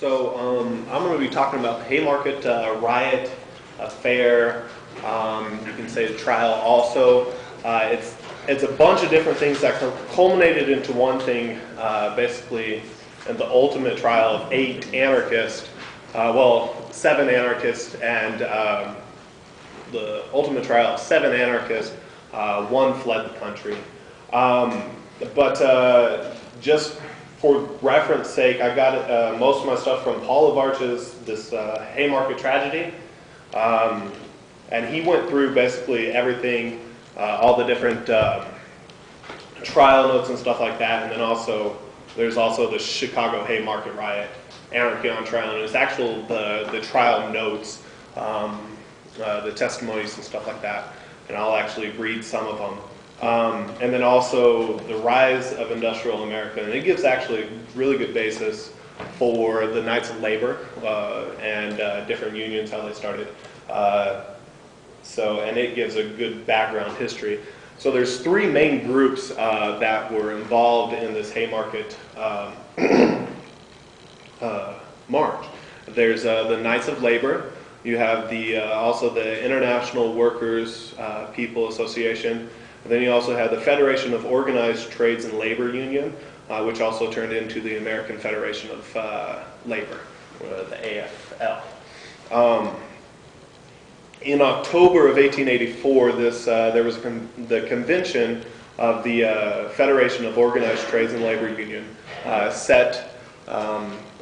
I'm going to be talking about the Haymarket riot, affair. You can say the trial also. It's a bunch of different things that culminated into one thing, basically, in the ultimate trial of 8 anarchists, 7 anarchists, and the ultimate trial of 7 anarchists. 1 fled the country. Just for reference sake, I got most of my stuff from Paul Lavarch's this Haymarket tragedy, and he went through basically everything, all the different trial notes and stuff like that, and then there's also the Chicago Haymarket riot, Anarchy on Trial, and it's actual the trial notes, the testimonies and stuff like that, and I'll actually read some of them. And then also the rise of industrial America, and it gives actually a really good basis for the Knights of Labor and different unions, how they started. And it gives a good background history. So there's 3 main groups that were involved in this Haymarket march. There's the Knights of Labor. You have also the International Workers People Association. And then you also had the Federation of Organized Trades and Labor Union, which also turned into the American Federation of Labor, the AFL. In October of 1884, there was the convention of the Federation of Organized Trades and Labor Union set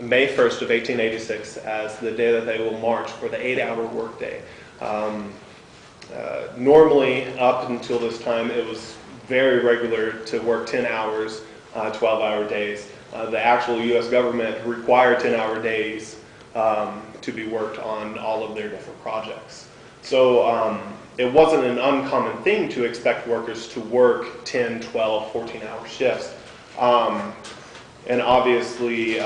May 1st of 1886 as the day that they will march for the 8-hour workday. Normally, up until this time, it was very regular to work 10 hours, 12-hour days. The actual U.S. government required 10-hour days to be worked on all of their different projects. So it wasn't an uncommon thing to expect workers to work 10, 12, 14-hour shifts. And obviously,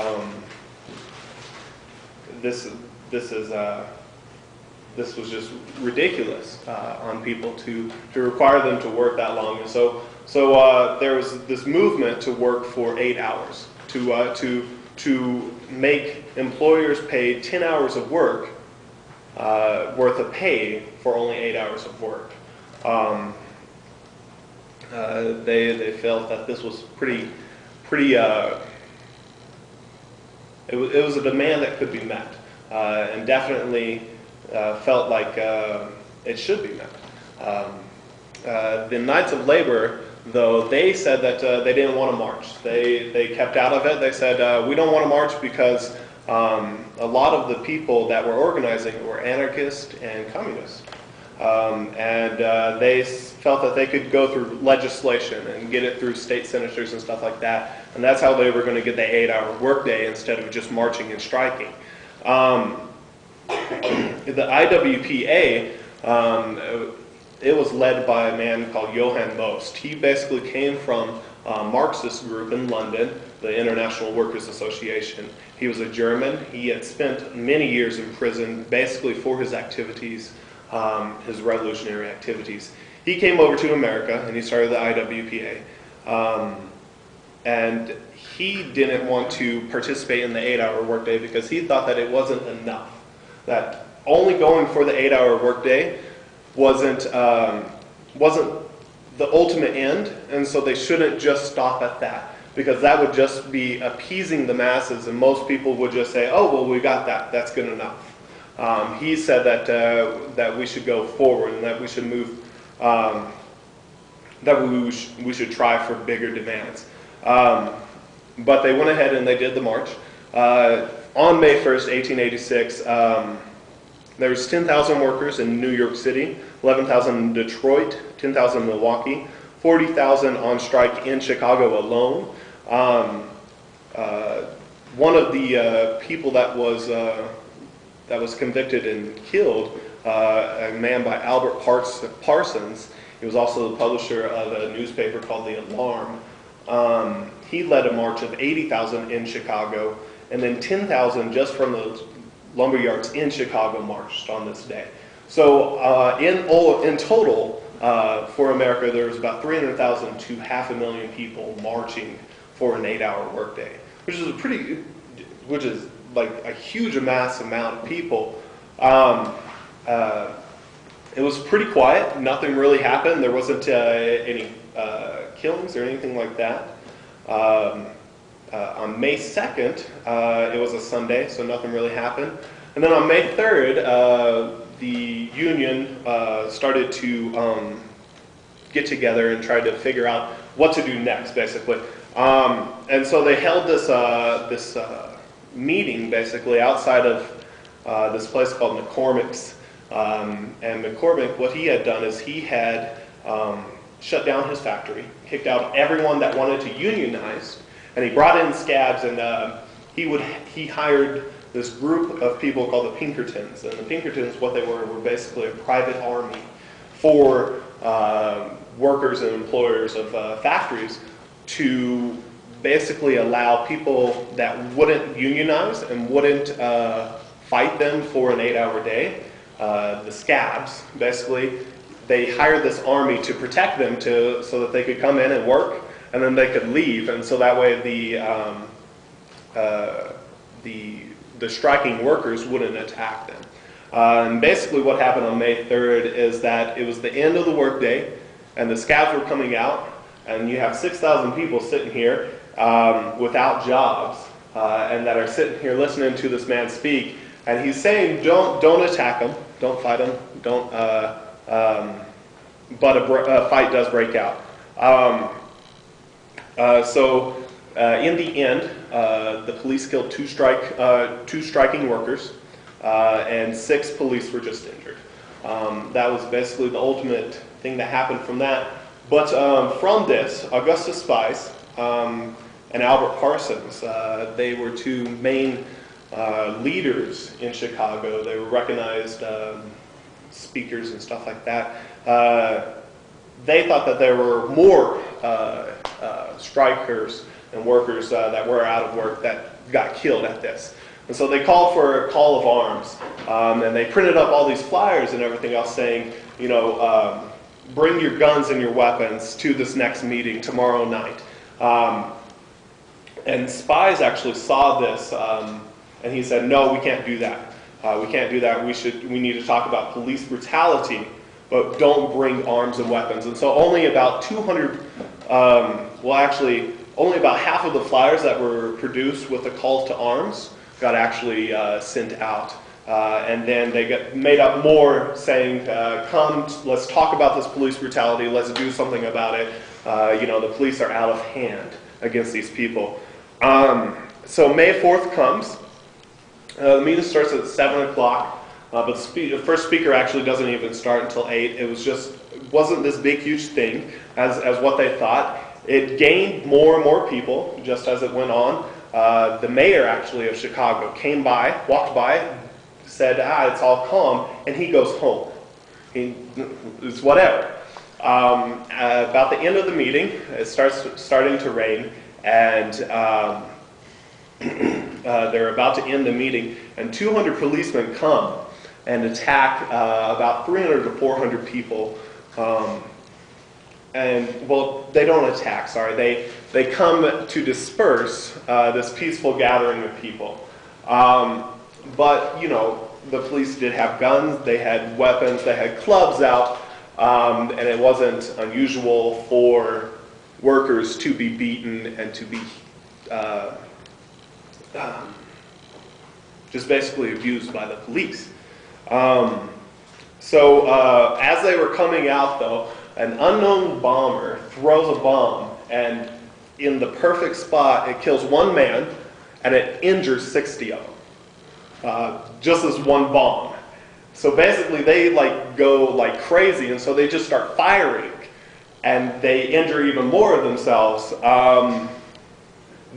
this was just ridiculous on people to require them to work that long. And so there was this movement to work for 8 hours, to make employers pay 10 hours of work worth of pay for only 8 hours of work. They felt that this was pretty. It was a demand that could be met, and definitely. Felt like it should be met. The Knights of Labor, though, they said that they didn't want to march. They kept out of it. They said, we don't want to march because a lot of the people that were organizing were anarchists and communists. They felt that they could go through legislation and get it through state senators and stuff like that. And that's how they were going to get the 8-hour workday instead of just marching and striking. The IWPA, it was led by a man called Johann Most. He basically came from a Marxist group in London, the International Workers Association. He was a German. He had spent many years in prison, basically for his activities, his revolutionary activities. He came over to America and he started the IWPA. And he didn't want to participate in the 8-hour workday because he thought that it wasn't enough. That only going for the 8-hour workday wasn't the ultimate end, and so they shouldn't just stop at that, because that would just be appeasing the masses, and most people would just say, "Oh, well, we got that. That's good enough." He said that we should go forward and that we should move, that we should try for bigger demands. But they went ahead and they did the march. On May 1st, 1886, there was 10,000 workers in New York City, 11,000 in Detroit, 10,000 in Milwaukee, 40,000 on strike in Chicago alone. One of the people that was convicted and killed, a man by Albert Parsons, he was also the publisher of a newspaper called The Alarm. He led a march of 80,000 in Chicago, and then 10,000 just from the lumber yards in Chicago marched on this day. So in total, for America, there was about 300,000 to 500,000 people marching for an 8-hour workday, which is like a huge amount of people. It was pretty quiet. Nothing really happened. There wasn't any killings or anything like that. On May 2nd, it was a Sunday, so nothing really happened. And then on May 3rd, the union started to get together and try to figure out what to do next, basically. And so they held this meeting, basically, outside of this place called McCormick's. And McCormick, what he had done is he had shut down his factory, kicked out everyone that wanted to unionize, and he brought in scabs, and he hired this group of people called the Pinkertons. And the Pinkertons, what they were basically a private army for workers and employers of factories to basically allow people that wouldn't unionize and wouldn't fight them for an 8-hour day, the scabs, basically, they hired this army to protect them so that they could come in and work, and then they could leave, and so that way the striking workers wouldn't attack them. And basically what happened on May 3rd is that it was the end of the workday, and the scabs were coming out, and you have 6,000 people sitting here without jobs, and that are sitting here listening to this man speak, and he's saying, don't attack them, don't fight them, don't, but a fight does break out. So in the end, the police killed two striking workers, and 6 police were just injured. That was basically the ultimate thing that happened from that. But from this, Augustus Spies and Albert Parsons, they were 2 main leaders in Chicago. They were recognized speakers and stuff like that. They thought that there were more strikers and workers that were out of work that got killed at this. And so they called for a call of arms, and they printed up all these flyers and everything else saying, you know, bring your guns and your weapons to this next meeting tomorrow night. And Spies actually saw this, and he said, no, we can't do that. We can't do that. We need to talk about police brutality, but don't bring arms and weapons. And so only about 200, only about half of the flyers that were produced with the calls to arms got actually sent out. And then they got made up more saying, come, let's talk about this police brutality, let's do something about it. You know, the police are out of hand against these people. So May 4th comes. The meeting starts at 7 o'clock, but the first speaker actually doesn't even start until 8. It wasn't this big, huge thing as what they thought. It gained more and more people just as it went on. The mayor, actually, of Chicago came by, walked by, said, it's all calm, and he goes home. It's whatever. About the end of the meeting, it starting to rain, and they're about to end the meeting, and 200 policemen come and attack about 300 to 400 people. And, well, they don't attack, sorry. They come to disperse this peaceful gathering of people. But, you know, the police did have guns, they had weapons, they had clubs out, and it wasn't unusual for workers to be beaten and to be just basically abused by the police. So as they were coming out, though, an unknown bomber throws a bomb, and in the perfect spot, it kills 1 man, and it injures 60 of them. Just as one bomb. So basically, they go like crazy, and so they just start firing, and they injure even more of themselves.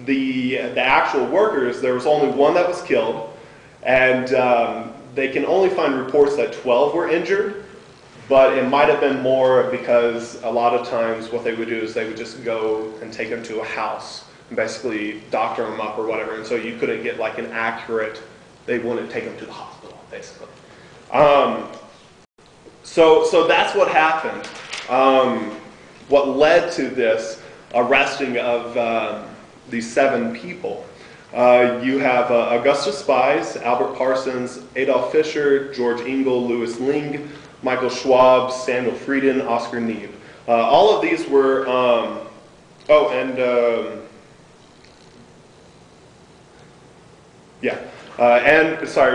The actual workers, there was only 1 that was killed, and they can only find reports that 12 were injured, but it might have been more because a lot of times what they would do is they would just go and take them to a house and basically doctor them up or whatever, and so you couldn't get like an accurate, they wouldn't take them to the hospital, basically. So that's what happened. What led to this arresting of these 7 people. You have Augustus Spies, Albert Parsons, Adolf Fischer, George Engel, Louis Ling, Michael Schwab, Samuel Frieden, Oscar Neebe. All of these were,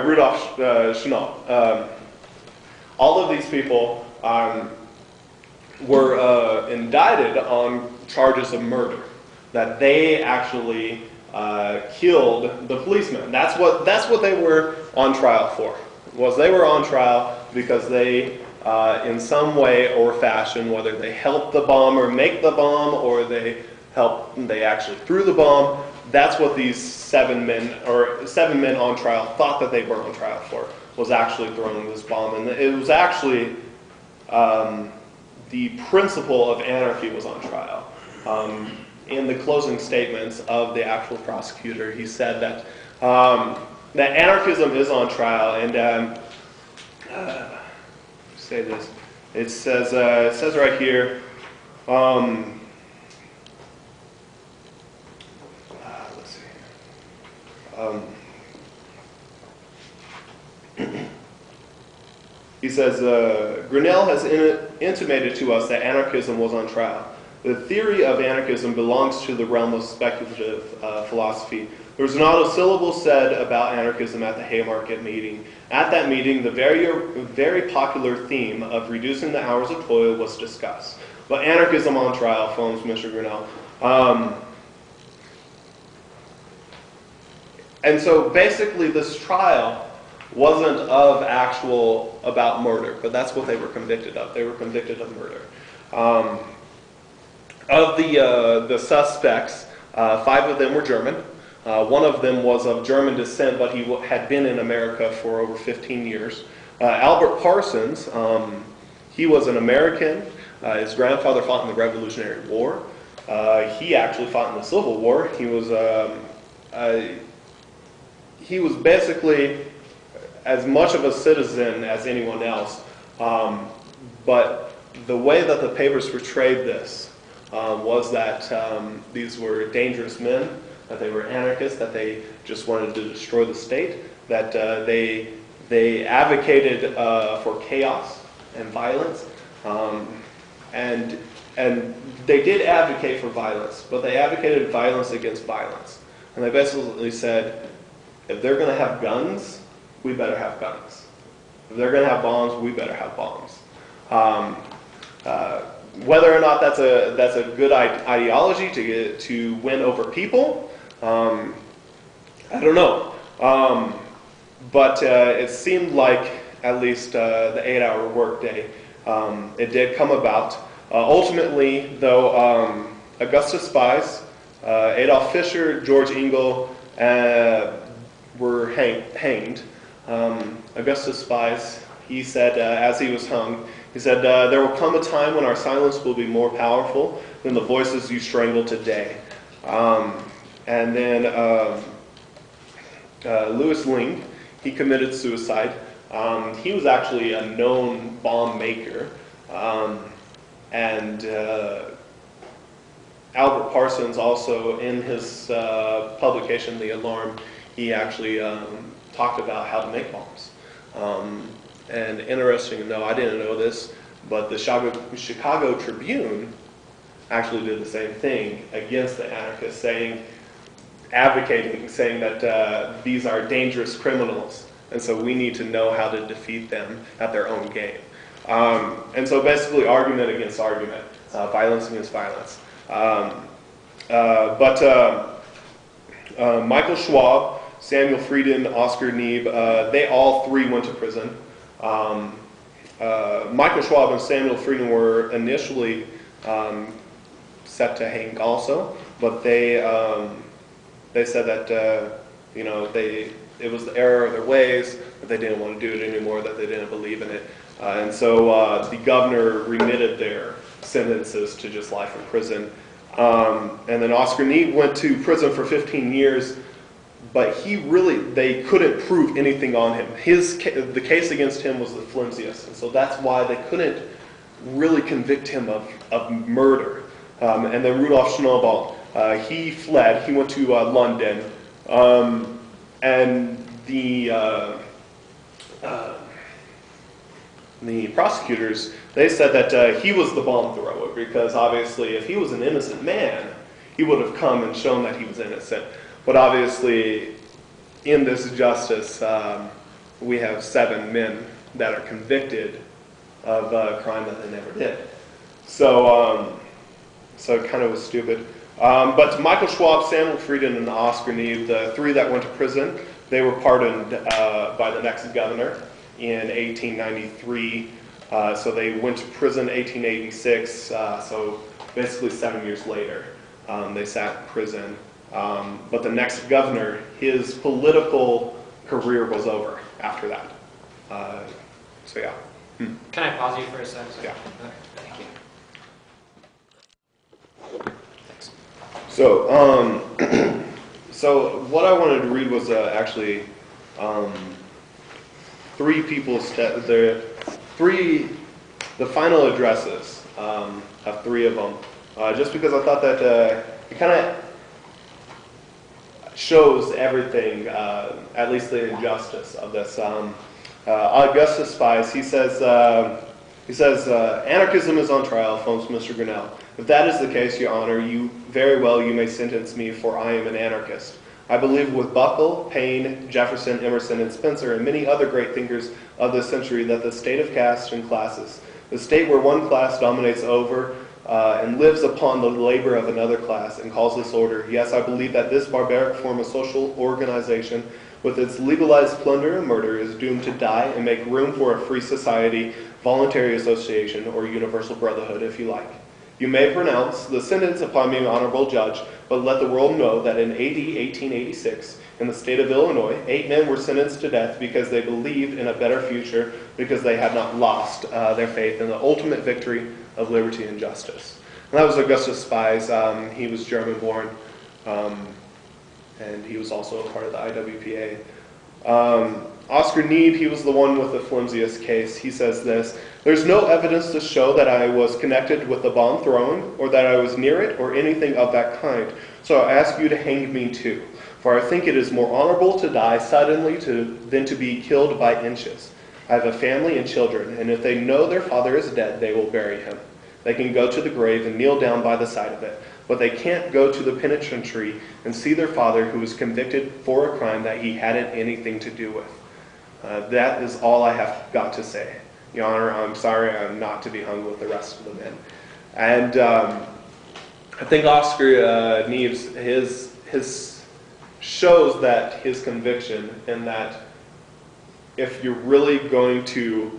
Rudolf Schnall. All of these people were indicted on charges of murder, that they actually killed the policeman. That's what they were on trial for. They were on trial because they, in some way or fashion, whether they helped the bomber make the bomb or they actually threw the bomb. That's what these seven men on trial thought that they were on trial for, was actually throwing this bomb. And it was actually the principle of anarchy was on trial. In the closing statements of the actual prosecutor, he said that that anarchism is on trial, and say this. It says right here. Let's see. He says, Grinnell has intimated to us that anarchism was on trial. The theory of anarchism belongs to the realm of speculative philosophy. There was not a syllable said about anarchism at the Haymarket meeting. At that meeting, the very popular theme of reducing the hours of toil was discussed. But anarchism on trial, phones Mr. Grinnell. And so basically this trial wasn't about murder, but that's what they were convicted of. They were convicted of murder. Of the suspects, 5 of them were German. One of them was of German descent, but he had been in America for over 15 years. Albert Parsons, he was an American. His grandfather fought in the Revolutionary War. He actually fought in the Civil War. He was basically as much of a citizen as anyone else. But the way that the papers portrayed this was that these were dangerous men, that they were anarchists, that they just wanted to destroy the state, that they advocated for chaos and violence, and they did advocate for violence, but they advocated violence against violence. And they basically said, if they're going to have guns, we better have guns. If they're going to have bombs, we better have bombs. Whether or not that's a good ideology to win over people, I don't know. But it seemed like at least the 8-hour workday, it did come about. Ultimately, though, Augustus Spies, Adolf Fischer, George Engel were hanged. Augustus Spies, he said, as he was hung, he said, there will come a time when our silence will be more powerful than the voices you strangle today. And then Louis Ling, he committed suicide. He was actually a known bomb maker. And Albert Parsons also, in his publication, The Alarm, he actually talked about how to make bombs. And interesting to know, I didn't know this, but the Chicago Tribune actually did the same thing against the anarchists, advocating, saying that these are dangerous criminals, and so we need to know how to defeat them at their own game. And so basically argument against argument, violence against violence. Michael Schwab, Samuel Frieden, Oscar Neebe, they all 3 went to prison. Michael Schwab and Samuel Frieden were initially set to hang also, but they said that it was the error of their ways, that they didn't want to do it anymore, that they didn't believe in it, and so the governor remitted their sentences to just life in prison. And then Oscar Neebe went to prison for 15 years. But they couldn't prove anything on him. The case against him was the flimsiest, and so that's why they couldn't really convict him of murder. And then Rudolf Schnall, he fled. He went to London, And the prosecutors, they said that he was the bomb thrower because obviously if he was an innocent man, he would have come and shown that he was innocent. But obviously in this justice, we have 7 men that are convicted of a crime that they never did. So, so it kind of was stupid. But Michael Schwab, Samuel Frieden, and Oscar Neebe, the 3 that went to prison, they were pardoned by the next governor in 1893. So they went to prison 1886. So basically 7 years later, they sat in prison. But the next governor, his political career was over after that. So yeah. Can I pause you for a second? Yeah. Okay, thank you. So, so what I wanted to read was actually 3 people's the final addresses of 3 of them, just because I thought that it kind of shows everything, at least the injustice of this. Augustus Spies, he says, anarchism is on trial, phones Mr. Grinnell. If that is the case, Your Honor, you may sentence me, for I am an anarchist. I believe with Buckle, Paine, Jefferson, Emerson, and Spencer, and many other great thinkers of this century, that the state of caste and classes, the state where one class dominates over and lives upon the labor of another class and calls this order. Yes, I believe that this barbaric form of social organization, with its legalized plunder and murder, is doomed to die and make room for a free society, voluntary association, or universal brotherhood, if you like. You may pronounce the sentence upon me, honorable judge, but let the world know that in AD 1886, in the state of Illinois, 8 men were sentenced to death because they believed in a better future, because they had not lost their faith in the ultimate victory of liberty and justice. And that was Augustus Spies. He was German-born, and he was also a part of the IWPA. Oscar Neebe, he was the one with the flimsiest case. He says this: there's no evidence to show that I was connected with the bomb throwing, or that I was near it, or anything of that kind. So I ask you to hang me too, for I think it is more honorable to die suddenly than to be killed by inches. I have a family and children, and if they know their father is dead, they will bury him. They can go to the grave and kneel down by the side of it, but they can't go to the penitentiary and see their father, who was convicted for a crime that he hadn't anything to do with. That is all I have got to say. Your Honor, I'm sorry I'm not to be hung with the rest of the men. And I think Oscar Neebe's, his shows that his conviction, and that if you're really going to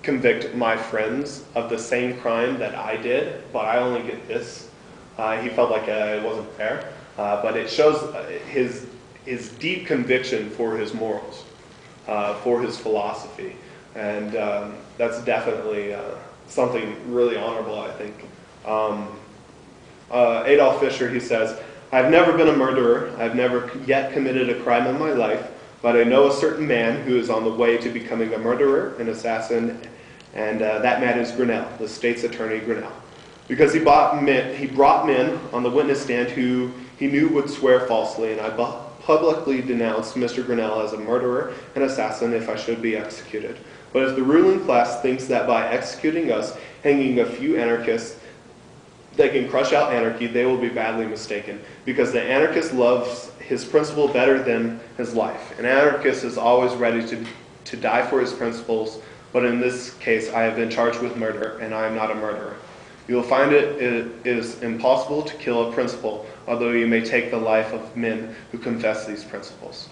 convict my friends of the same crime that I did, but I only get this, he felt like it wasn't fair. But it shows his deep conviction for his morals, for his philosophy. And that's definitely something really honorable, I think. Adolf Fischer, he says, I've never been a murderer. I've never yet committed a crime in my life, but I know a certain man who is on the way to becoming a murderer, an assassin, and that man is Grinnell, the state's attorney Grinnell. Because he brought men on the witness stand who he knew would swear falsely, and I publicly denounced Mr. Grinnell as a murderer and assassin if I should be executed. But if the ruling class thinks that by executing us, hanging a few anarchists, they can crush out anarchy, they will be badly mistaken, because the anarchist loves his principle better than his life. An anarchist is always ready to die for his principles, but in this case I have been charged with murder, and I am not a murderer. You will find it is impossible to kill a principle, although you may take the life of men who confess these principles.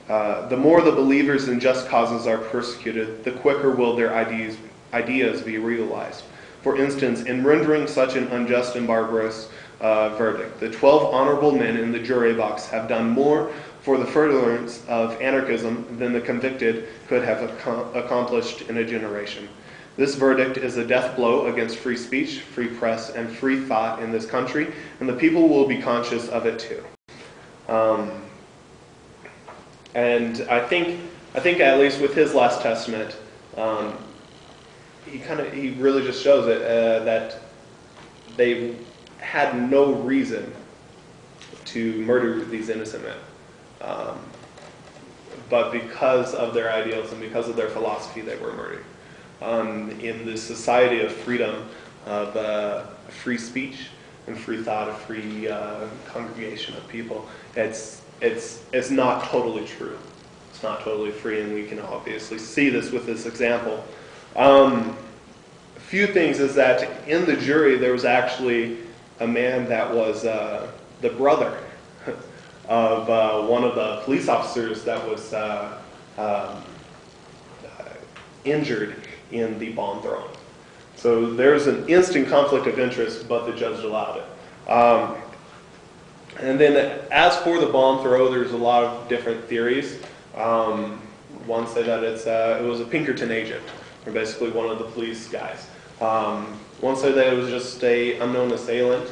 The more the believers in just causes are persecuted, the quicker will their ideas be realized. For instance, in rendering such an unjust and barbarous verdict, the 12 honorable men in the jury box have done more for the furtherance of anarchism than the convicted could have accomplished in a generation. This verdict is a death blow against free speech, free press, and free thought in this country, and the people will be conscious of it too. And I think at least with his last testament, he really just shows it that they had no reason to murder these innocent men. But because of their ideals and because of their philosophy, they were murdered. In this society of freedom, of free speech and free thought, a free congregation of people, it's not totally true. It's not totally free, and we can obviously see this with this example. A few things is that in the jury there was actually a man that was the brother of one of the police officers that was injured in the bomb throwing. So there's an instant conflict of interest, but the judge allowed it. And then as for the bomb throw, there's a lot of different theories. One said that it was a Pinkerton agent, or basically one of the police guys. One said that it was just a unknown assailant.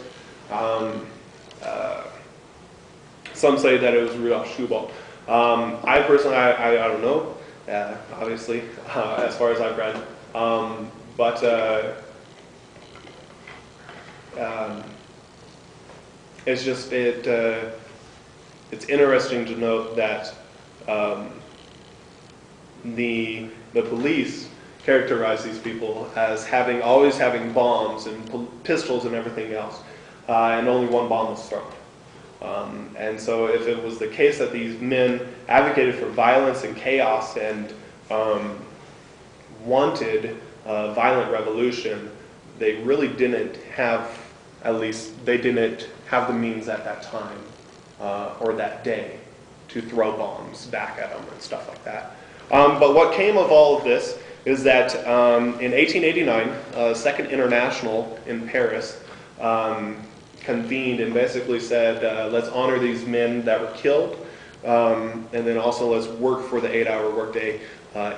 Some say that it was Rudolf Schubel. I personally, I don't know, obviously, as far as I've read. But it's just, it's interesting to note that the police characterize these people as always having bombs and pistols and everything else, and only one bomb was thrown. And so if it was the case that these men advocated for violence and chaos and wanted a violent revolution, they really didn't have, at least they didn't have the means at that time or that day to throw bombs back at them and stuff like that. But what came of all of this is that in 1889, Second International in Paris convened and basically said, let's honor these men that were killed, and then also let's work for the 8-hour workday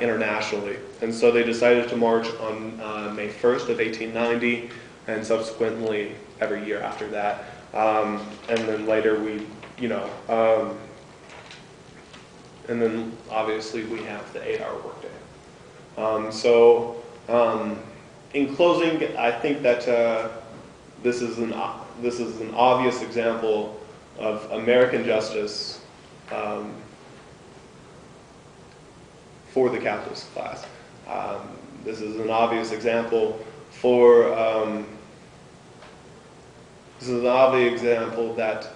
internationally. And so they decided to march on May 1st of 1890, and subsequently every year after that. And then later and then obviously we have the 8-hour workday. In closing, I think that this is an obvious example of American justice for the capitalist class. This is an obvious example that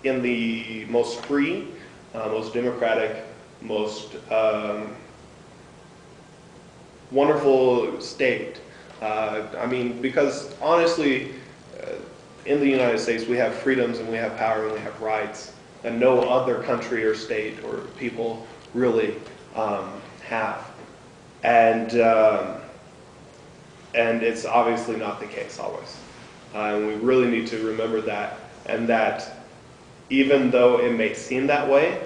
in the most free, most democratic, most wonderful state. Because honestly, in the United States, we have freedoms and we have power and we have rights that no other country or state or people really have. And it's obviously not the case always. And we really need to remember that, and that even though it may seem that way,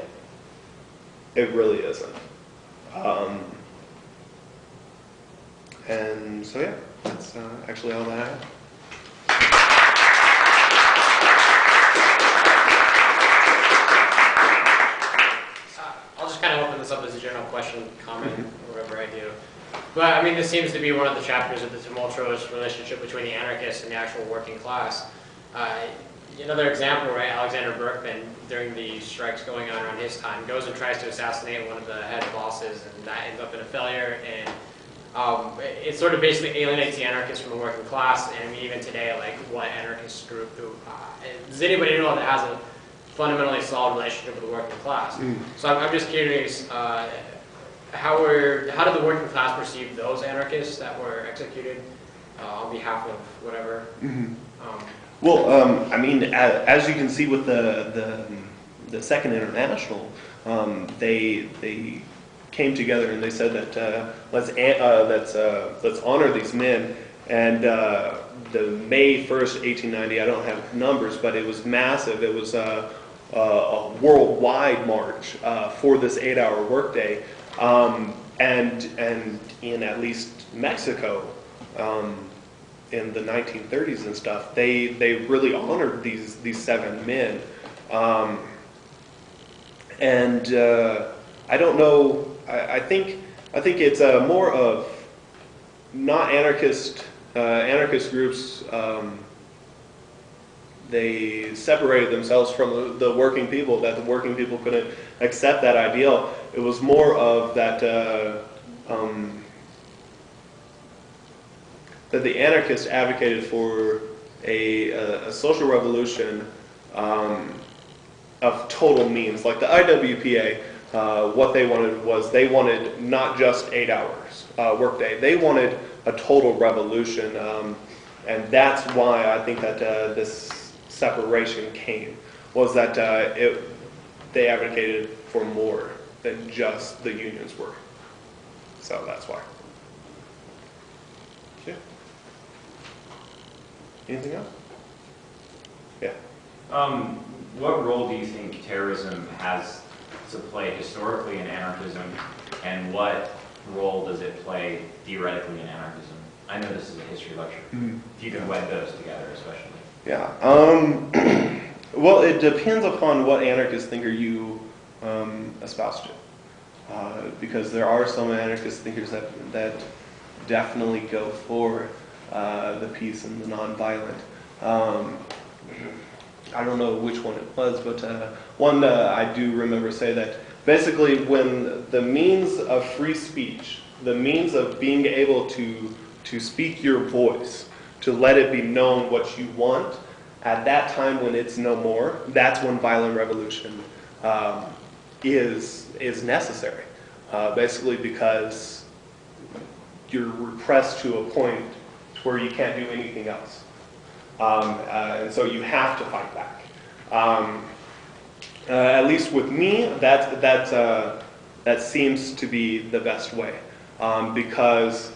it really isn't. And so yeah, that's actually all that I have. I'll just kind of open this up as a general question, comment, or whatever I do. But this seems to be one of the chapters of the tumultuous relationship between the anarchists and the actual working class. Another example, right? Alexander Berkman, during the strikes going on around his time, goes and tries to assassinate one of the head bosses, and that ends up in a failure. And it sort of basically alienates the anarchists from the working class. And even today, like, what anarchist group who does anybody know that has a fundamentally solid relationship with the working class? So I'm just curious, how did the working class perceive those anarchists that were executed on behalf of whatever? As you can see with the Second International, they came together and they said that let's honor these men. And the May 1st, 1890, I don't have numbers, but it was massive. It was a worldwide march for this 8-hour workday. And in at least Mexico, in the 1930s and stuff, they really honored these 7 men. I don't know. I think it's more of not anarchist groups they separated themselves from the working people, that the working people couldn't accept that ideal. It was more of that that the anarchists advocated for a social revolution of total means. Like the IWPA, what they wanted was they wanted not just 8 hours workday. They wanted a total revolution, and that's why I think that this separation came, was that they advocated for more than just the unions were. So that's why. Yeah. Anything else? Yeah. What role do you think terrorism has to play historically in anarchism, and what role does it play theoretically in anarchism? I know this is a history lecture. Mm-hmm. If you can wed those together, especially. Yeah. Well, it depends upon what anarchist thinker you espouse to. Because there are some anarchist thinkers that definitely go for the peace and the nonviolent. I don't know which one it was, but one I do remember say that basically when the means of free speech, the means of being able to speak your voice, to let it be known what you want, at that time when it's no more, that's when violent revolution is necessary. Basically because you're repressed to a point where you can't do anything else. And so you have to fight back. At least with me, that seems to be the best way. Because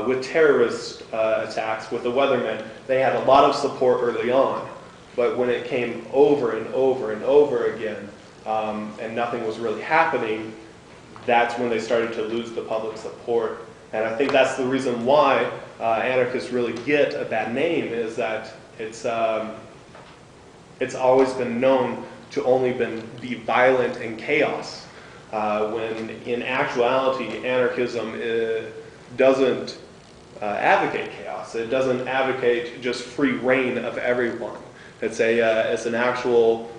with terrorist attacks, with the Weathermen, they had a lot of support early on. But when it came over and over and over again, and nothing was really happening, that's when they started to lose the public support. And I think that's the reason why anarchists really get a bad name, is that it's always been known to only be violent and chaos, when in actuality anarchism doesn't advocate chaos. It doesn't advocate just free reign of everyone. It's an actual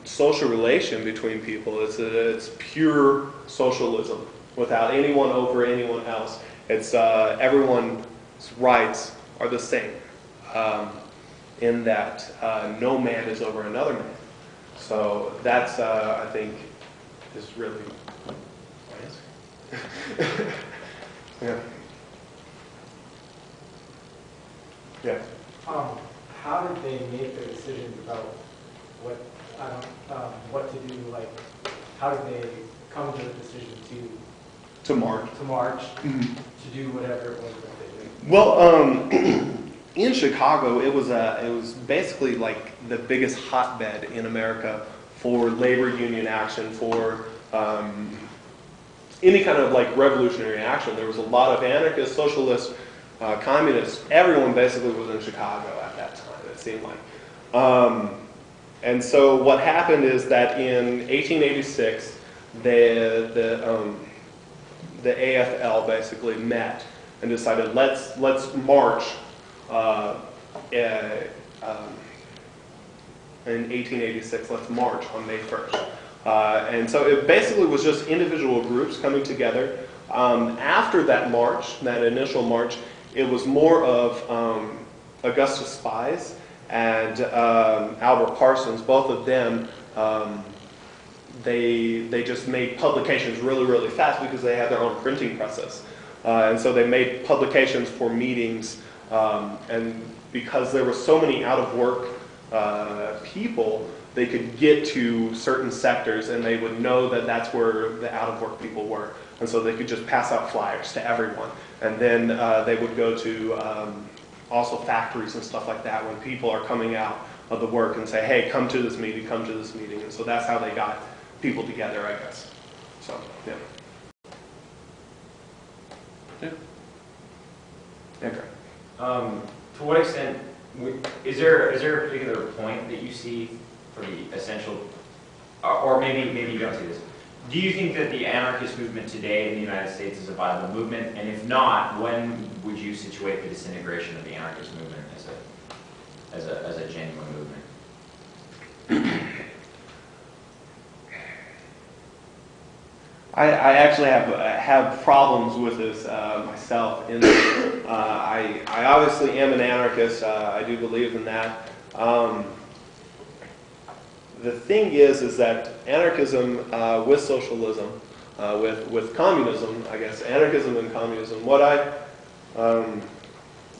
social relation between people. It's pure socialism without anyone over anyone else. It's everyone's rights are the same, in that no man is over another man. So that's I think is really my answer. Yeah. Yeah. How did they make their decisions about what to do? Like, how did they come to the decision to march? Mm-hmm. To do whatever it was that they did. Well, in Chicago, it was basically like the biggest hotbed in America for labor union action, for any kind of like revolutionary action. There was a lot of anarchists, socialists, communists. Everyone basically was in Chicago at that time, it seemed like. And so what happened is that in 1886, the AFL basically met and decided let's march in 1886. Let's march on May 1st. And so it basically was just individual groups coming together. After that march, that initial march, it was more of Augustus Spies and Albert Parsons. Both of them, they just made publications really, really fast because they had their own printing presses. And so they made publications for meetings, and because there were so many out-of-work people, they could get to certain sectors and they would know that that's where the out-of-work people were. And so they could just pass out flyers to everyone. And then they would go to also factories and stuff like that when people are coming out of the work and say, hey, come to this meeting, come to this meeting. And so that's how they got people together, I guess. So, yeah. Yeah. Okay. To what extent, is there a particular point that you see for the essential, or maybe you don't see this, do you think that the anarchist movement today in the United States is a viable movement? And if not, when would you situate the disintegration of the anarchist movement as a genuine movement? I actually have problems with this myself. In that, I obviously am an anarchist. I do believe in that. The thing is that anarchism with socialism, with communism, I guess, anarchism and communism.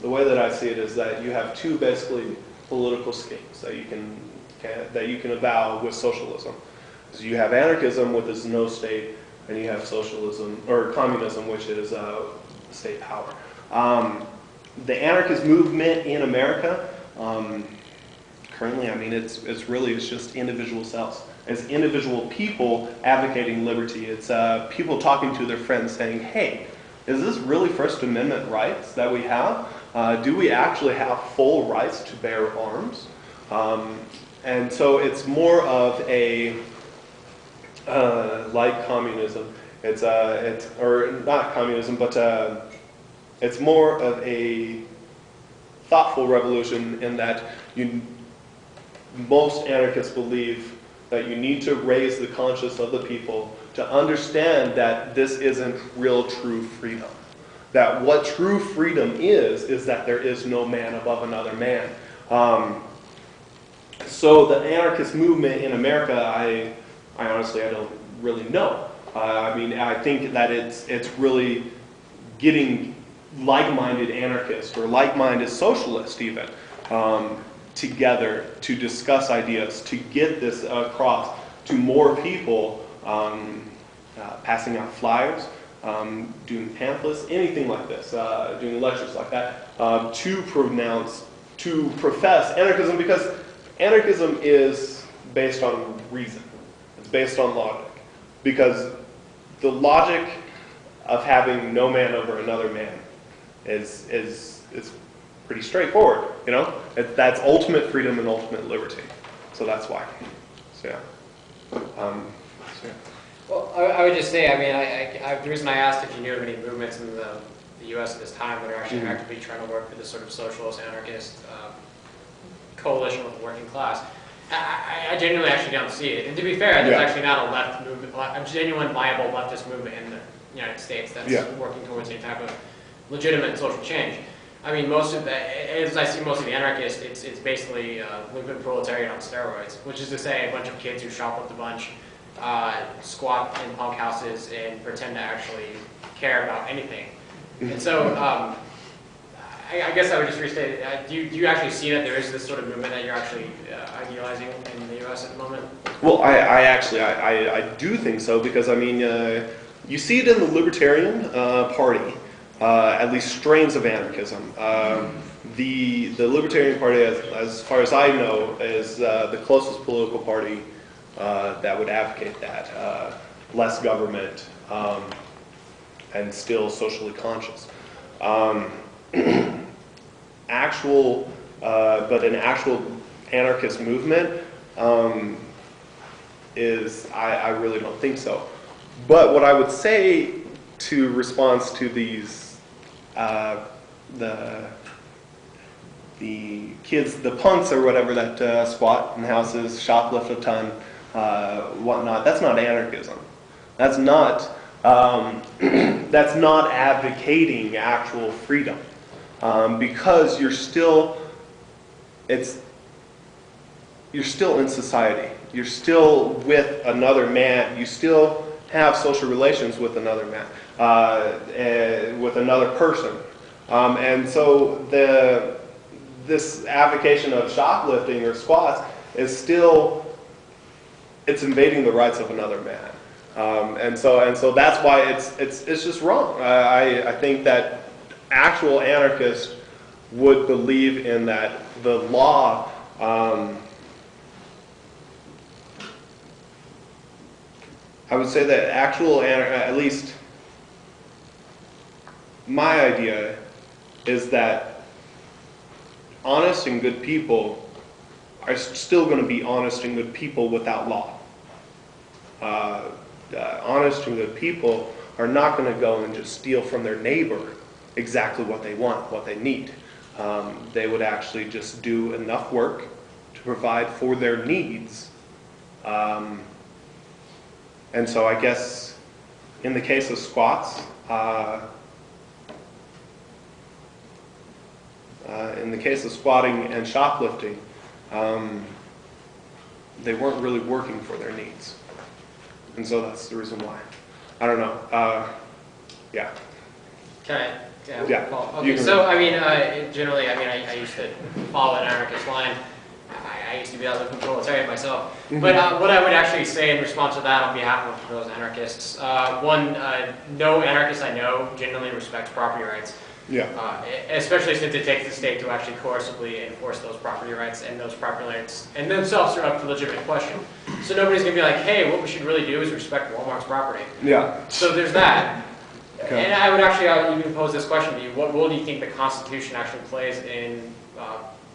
The way that I see it is that you have two basically political schemes that you can avow with socialism. So you have anarchism, which is no state, and you have socialism or communism, which is state power. The anarchist movement in America, currently, I mean, it's just individual selves. It's individual people advocating liberty. It's people talking to their friends saying, hey, is this really First Amendment rights that we have? Do we actually have full rights to bear arms? And so it's more of a, like communism, or not communism, but it's more of a thoughtful revolution in that most anarchists believe that you need to raise the conscience of the people to understand that this isn't real true freedom. That what true freedom is that there is no man above another man. So the anarchist movement in America, I honestly, I don't really know. I mean, I think that it's really getting like-minded anarchists or like-minded socialists even together to discuss ideas, to get this across to more people, passing out flyers, doing pamphlets, anything like this, doing lectures like that, to profess anarchism, because anarchism is based on reason. It's based on logic. Because the logic of having no man over another man is pretty straightforward, you know? That's ultimate freedom and ultimate liberty. So that's why. So yeah. Well, I would just say, I mean, the reason I asked if you knew of any movements in the U.S. at this time that are actually actively trying to work for this sort of socialist anarchist coalition with the working class, I genuinely actually don't see it. And to be fair, there's actually not a left movement, a genuine viable leftist movement in the United States that's working towards any type of legitimate social change. I mean, as I see most of the anarchists, it's basically lumpen proletariat on steroids, which is to say a bunch of kids who shoplift a bunch, squat in punk houses, and pretend to actually care about anything. And so, I guess I would just restate it. Do you actually see that there is this sort of movement that you're actually idealizing in the U.S. at the moment? Well, I do think so, because I mean, you see it in the Libertarian Party, at least strains of anarchism. The Libertarian Party, as far as I know, is the closest political party that would advocate that. Less government, and still socially conscious. But an actual anarchist movement I really don't think so. But what I would say to response to these, the kids, the punks or whatever that squat in houses, shoplift a ton, whatnot, that's not anarchism. That's not advocating actual freedom, because you're still in society. You're still with another man. You still have social relations with another man, with another person, and so this advocation of shoplifting or squats is still, it's invading the rights of another man. And so that's why it's just wrong. I think that actual anarchists would believe in that the law, I would say that actual at least my idea is that honest and good people are still going to be honest and good people without law. Honest and good people are not going to go and just steal from their neighbor exactly what they want, what they need. They would actually just do enough work to provide for their needs. And so I guess in the case of squats, in the case of squatting and shoplifting, they weren't really working for their needs. And so that's the reason why. I don't know. Yeah. Can I? Yeah. Paul? You Okay, can- so I mean, generally, I mean, I used to follow an anarchist line. I used to be out of the proletariat myself. But what I would actually say in response to that on behalf of those anarchists, one, no anarchist I know genuinely respects property rights. Yeah. Especially since it takes the state to actually coercively enforce those property rights, and those property rights and themselves are up for legitimate question. So nobody's gonna be like, hey, what we should really do is respect Walmart's property. Yeah. So there's that. Okay. And I would actually even pose this question to you: what role do you think the Constitution actually plays in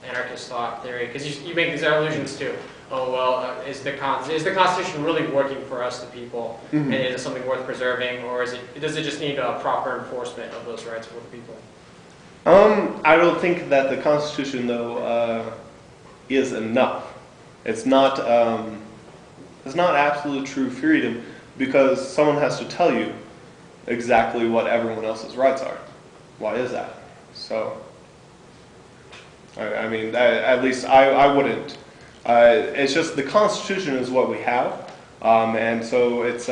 anarchist thought theory? Because you make these allusions to, oh well, is the Constitution really working for us, the people, and is it something worth preserving, or does it just need a proper enforcement of those rights for the people? I don't think that the Constitution, though, is enough. It's not absolute true freedom, because someone has to tell you exactly what everyone else's rights are. Why is that? So, I mean, at least I wouldn't. It's just the Constitution is what we have, and so it's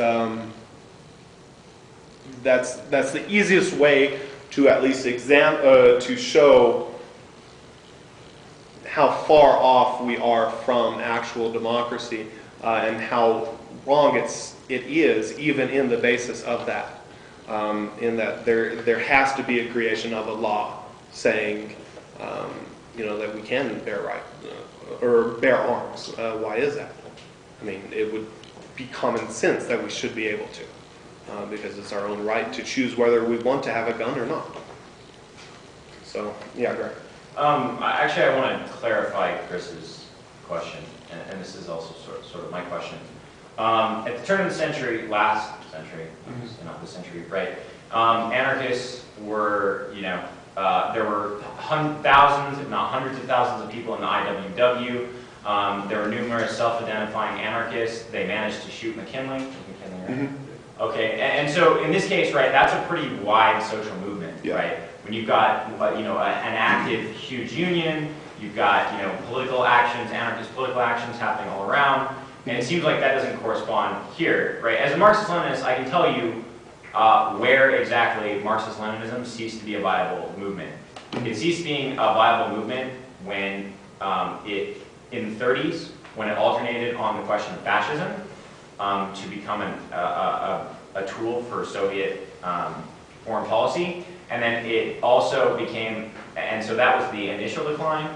that's the easiest way to at least to show how far off we are from actual democracy, and how wrong it is even in the basis of that. In that there has to be a creation of a law saying, that we can bear or bear arms. Why is that? I mean, it would be common sense that we should be able to, because it's our own right to choose whether we want to have a gun or not. So, yeah, Greg. Actually, I want to clarify Chris's question, and this is also sort of my question. At the turn of the century, last century, not this century, right? Anarchists were, there were thousands, if not hundreds of thousands of people in the IWW. There were numerous self-identifying anarchists. They managed to shoot McKinley. Right? Okay, and so in this case, right, that's a pretty wide social movement, right? When you've got, an active, huge union, you've got, political actions, anarchist political actions happening all around. And it seems like that doesn't correspond here, right? As a Marxist-Leninist, I can tell you where exactly Marxist-Leninism ceased to be a viable movement. It ceased being a viable movement when in the 30s, when it alternated on the question of fascism to become a tool for Soviet foreign policy. And then it also became, and so that was the initial decline.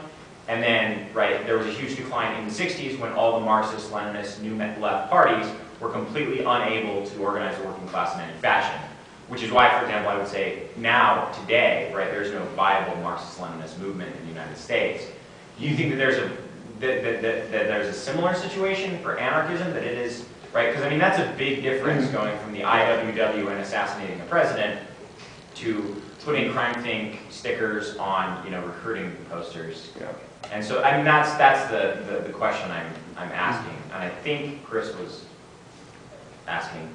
And then, right, there was a huge decline in the 60s when all the Marxist-Leninist new left parties were completely unable to organize the working class in any fashion. Which is why, for example, I would say now, today, right, there's no viable Marxist-Leninist movement in the United States. Do you think that there's a similar situation for anarchism, that it is, right? Because I mean, that's a big difference going from the IWW and assassinating the president to putting crime think stickers on, recruiting posters. Yeah. And so, I mean, that's the question I'm asking, and I think Chris was asking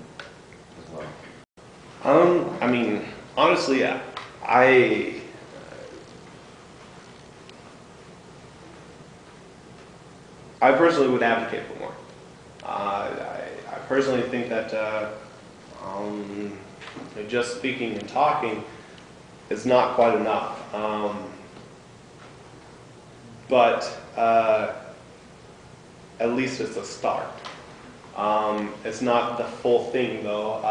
as well. I mean, honestly, I personally would advocate for more. I personally think that just speaking and talking is not quite enough. But at least it's a start. It's not the full thing, though.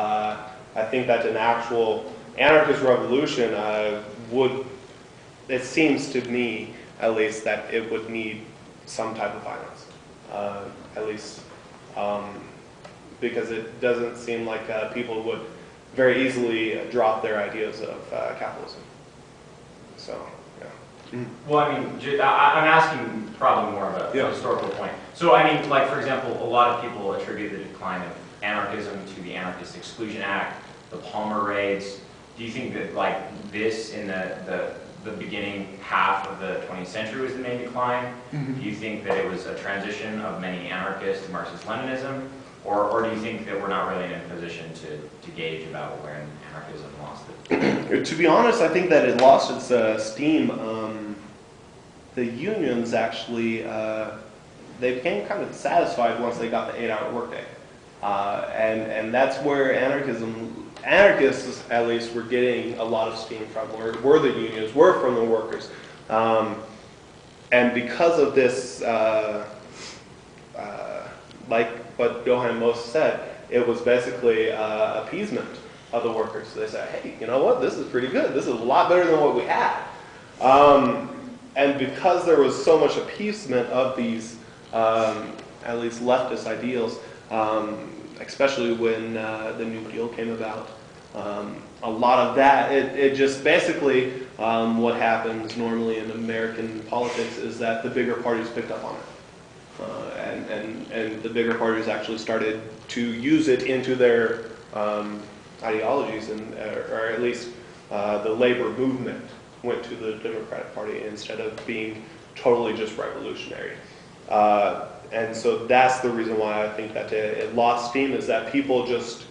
I think that an actual anarchist revolution it seems to me, at least, that it would need some type of violence. At least, because it doesn't seem like people would very easily drop their ideas of capitalism. So, yeah. Well, I mean, I'm asking probably more of a historical point. So, I mean, like, for example, a lot of people attribute the decline of anarchism to the Anarchist Exclusion Act, the Palmer raids. Do you think that, like, this in the beginning half of the 20th century was the main decline? Do you think that it was a transition of many anarchists to Marxist-Leninism? Or do you think that we're not really in a position to gauge about when anarchism lost it? To be honest, I think that it lost its steam. The unions actually, they became kind of satisfied once they got the 8-hour workday. And that's where anarchists at least were getting a lot of steam from, were the unions, were from the workers. And because of this, like what Johan Most said, it was basically appeasement of the workers. So they said, hey, you know what, this is pretty good. This is a lot better than what we had. And because there was so much appeasement of these, at least leftist ideals, especially when the New Deal came about, a lot of that, it just basically, what happens normally in American politics is that the bigger parties picked up on it. And the bigger parties actually started to use it into their ideologies, or at least the labor movement went to the Democratic Party instead of being totally just revolutionary. And so that's the reason why I think that it lost steam, is that people just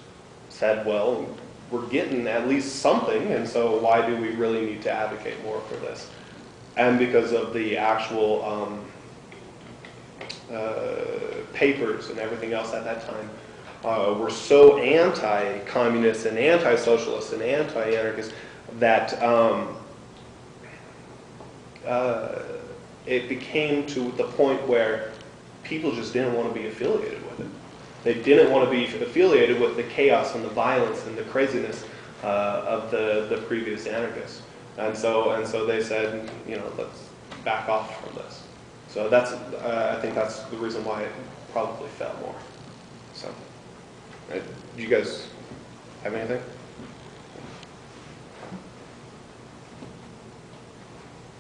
said, well, we're getting at least something, and so why do we really need to advocate more for this? And because of the actual papers and everything else at that time were so anti-communist and anti-socialist and anti-anarchist that it became to the point where people just didn't want to be affiliated with it. They didn't want to be affiliated with the chaos and the violence and the craziness of the previous anarchists. And so they said, you know, let's back off from this. So that's, I think that's the reason why it probably fell more. So, do you guys have anything?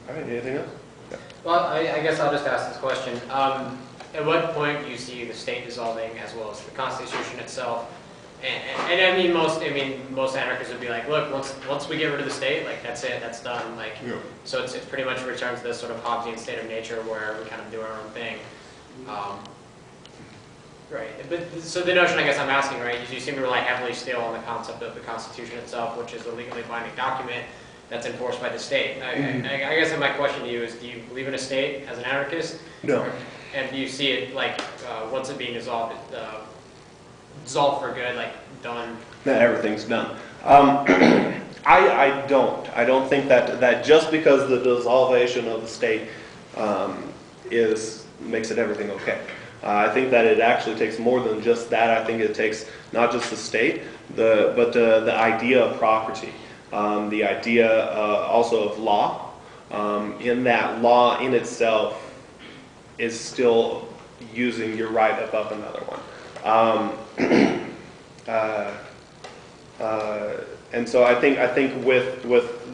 All right, anything else? Yeah. Well, I guess I'll just ask this question. At what point do you see the state dissolving as well as the Constitution itself? And I mean, most anarchists would be like, look, once we get rid of the state, like that's it, that's done. Like, yeah. So it's pretty much returns to this sort of Hobbesian state of nature where we kind of do our own thing. Right. But so the notion, I guess I'm asking, right, is you seem to rely heavily still on the concept of the Constitution itself, which is a legally binding document that's enforced by the state. I guess my question to you is, do you believe in a state as an anarchist? No. And do you see it like once it being dissolved, dissolved for good, like done? Not everything's done. I don't think that just because the dissolution of the state makes it everything okay. I think that it actually takes more than just that. I think it takes not just the state, but the idea of property, the idea also of law. In that law in itself is still using your right above another one. And so I think with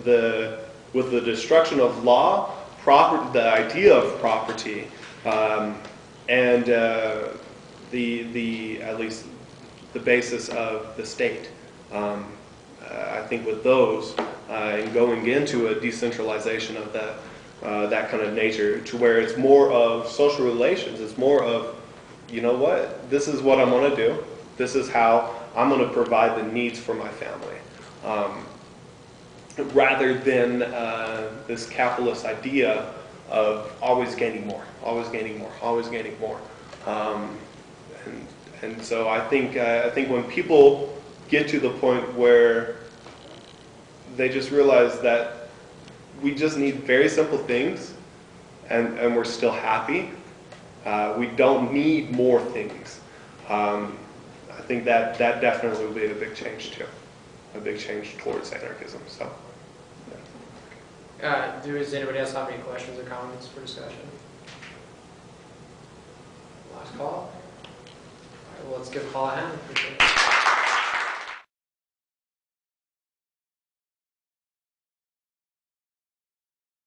the destruction of law, the idea of property, and at least the basis of the state, I think with those and going into a decentralization of that kind of nature, to where it's more of social relations, it's more of, you know what, this is what I'm going to do. This is how I'm going to provide the needs for my family. Rather than this capitalist idea of always gaining more, always gaining more, always gaining more. And so I think when people get to the point where they just realize that we just need very simple things and we're still happy, we don't need more things. I think that definitely will be a big change too, a big change towards anarchism. So, yeah. Does anybody else have any questions or comments for discussion? Last call. All right, well, let's give Paul a hand. Appreciate it.